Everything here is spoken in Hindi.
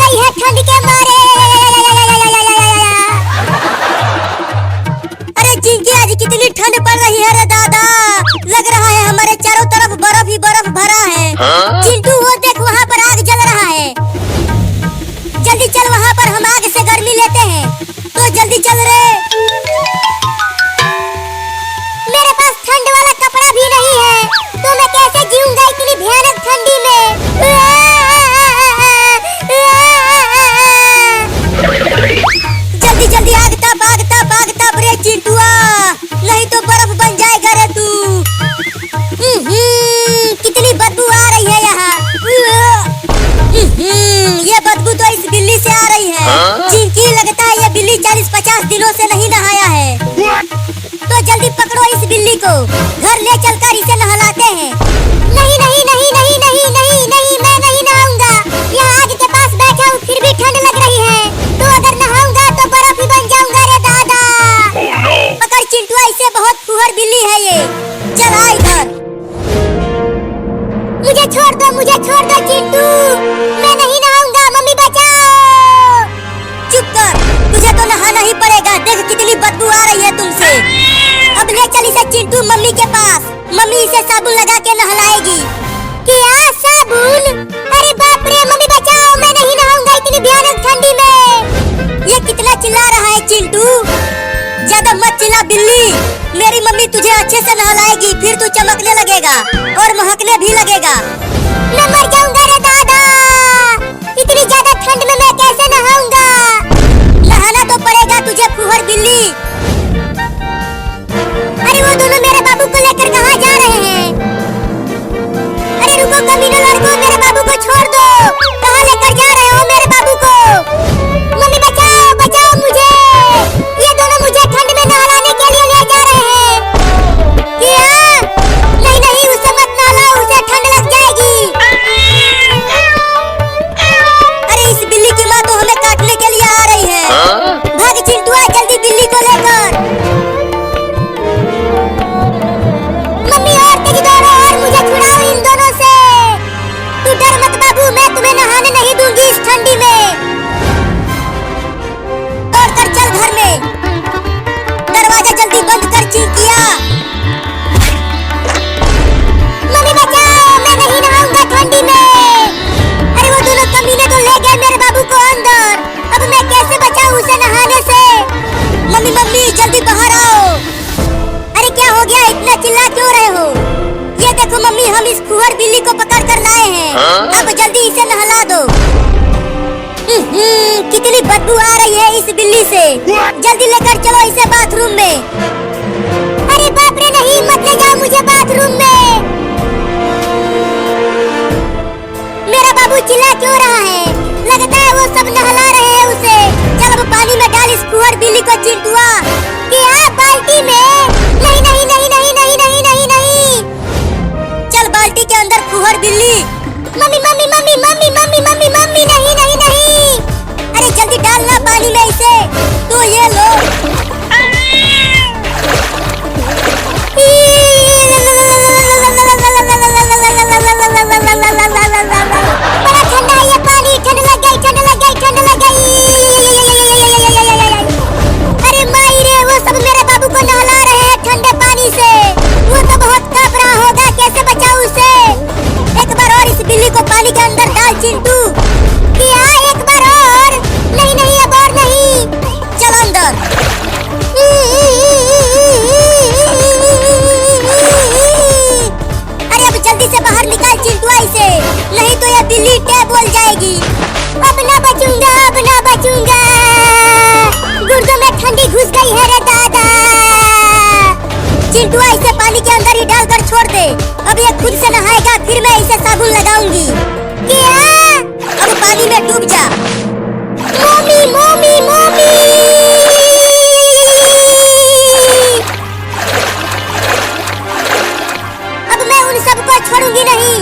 रही है ठंड के मारे। अरे चिंकी आज कितनी ठंड पड़ रही है रे दादा, लग रहा है हमारे चारों तरफ बर्फ ही बर्फ भरा है। चिंटू वो देख वहाँ पर आग जल रहा है, जल्दी चल वहाँ पर हम आग से गर्मी लेते हैं। तो जल्दी चल रे। मेरे पास ठंड वाला कपड़ा भी नहीं है, तो मैं कैसे जीऊंगा इतनी भयानक ठंडी में। जल्दी जल्दी आग ताप रे चिंटुआ, नहीं तो बर्फ बन जाएगा रे तू। कितनी बदबू आ रही है यहाँ। ये बदबू तो इस बिल्ली से आ रही है। चिंकी लगता है ये बिल्ली 40-50 दिनों से नहीं नहाया है। तो जल्दी पकड़ो इस बिल्ली को, घर ले चलकर इसे नहलाते हैं। नहीं नहीं नहीं नहीं नहीं नहीं नहीं, मैं नहीं नहाऊंगा। यहाँ आग के पास बैठा हूँ फिर भी ठंड लग रही है, तो अगर नहाऊंगा तो बर्फ ही बन जाऊंगा रे दादा। पकड़ चिंटुआ, इसे बहुत फुहर बिल्ली है ये। चल आ इधर। मुझे छोड़ दो चिंटू, मैं नहीं नहाऊंगा। मम्मी बचाओ। चुप कर, तुझे तो नहाना ही पड़ेगा। देख कितनी बदबू आ रही है तुमसे। अब ले चल इसे चिंटू मम्मी के पास, मम्मी इसे साबुन लगा के नहलाएगी। क्या साबुन? अरे बाप रे, मम्मी बचाओ, मैं नहीं नहाऊंगा इतनी भयानक ठंडी में। ये कितना चिल्ला रहा है चिंटू, ज्यादा मत चिल्ला बिल्ली। मेरी मम्मी तुझे अच्छे से नहलाएगी, फिर तू चमकने लगेगा और महकने भी लगेगा। मैं मर जाऊंगा रे दादा, इतनी ज्यादा ठंड में मैं कैसे नहाऊंगा। नहाना तो पड़ेगा तुझे फुहर बिल्ली। अरे वो दोनों मेरे बाबू को लेकर कहाँ जा रहे हैं? अरे रुको कमीने लड़कों, मेरे बाबू को छोड़ दो। कहाँ लेकर जा रहे हो मेरे बाबू को? मम्मी बचाओ बचाओ मुझे, ये दोनों मुझे ठंड में नहलाने के लिए ले जा रहे हैं। क्या? नहीं नहीं, उसे मत नहलाओ, उसे ठंड लग जाएगी। अरे इस बिल्ली की माँ तो हमें काटने के लिए आ रही है। भाग चिंटुआ, जल्दी बिल्ली को लेकर। मम्मी और तेज दौड़ो और मुझे छुड़ाओ इन दोनों से। तू डर मत बाबू, मैं तुम्हें नहाने नहीं दूंगी इस ठंडी में। दौड़ कर चल घर में, दरवाजा जल्दी बंद कर चिंकिया। मम्मी बचाओ, मैं नहीं नहाऊंगा ठंडी में। अरे वो दोनों कमीने तो ले गए मेरे बाबू को अंदर, अब मैं कैसे बचाऊं उसे नहाने से। मम्मी मम्मी जल्दी बाहर आओ। अरे क्या हो गया, इतना चिल्ला क्यों रहे हो? ये देखो मम्मी, हम इस फुहर बिल्ली को पकड़ कर लाए हैं। अब जल्दी इसे नहला दो। कितनी बदबू आ रही है इस बिल्ली से। जल्दी लेकर चलो इसे बाथरूम में। अरे बाप रे, नहीं, मत ले जाओ मुझे बाथरूम में। मेरा बाबू चिल्ला क्यों रहा है? लगता है वो सब नहला रहे हैं उसे। चल अब पानी में डाल इस फुहर बिल्ली को चिंटुआ। क्या बाल्टी में? नहीं नहीं नहीं नहीं नहीं नहीं नहीं नहीं। चल बाल्टी के अंदर फुहर बिल्ली। Mummy mummy mummy mummy mummy mummy mummy, नहीं नहीं नहीं। अरे जल्दी डालना पानी में इसे। तो ये लो। बड़ा ठंडा है ये पानी, ठंड लग गई, ठंड लग गई, ठंड लग गई। अरे माई रे, वो सब मेरे बाबू को नहला रहे हैं ठंडे पानी से। वो तो बहुत कांप रहा होगा, कैसे बचाऊं उसे? एक बार और इस बिल्ली को पानी के अंदर डाल चिंटू। क्या एक बार और? नहीं नहीं, अब और नहीं। चल अंदर। अरे अब जल्दी से बाहर निकाल चिंटुआ इसे, नहीं तो ये बिल्ली टे बोल जाएगी। अब ना बचूंगा, अब ना बचूंगा। गुर्दों में ठंडी घुस गई है रे दादा। चिंटुआ इसे पानी के अंदर ही डालकर छोड़ दे, अब ये खुद से नहाएगा, फिर मैं इसे साबुन लगाऊंगी। क्या? अब पानी में डूब जा। Mummy mummy mummy. अब मैं उन सबको छोड़ूंगी नहीं।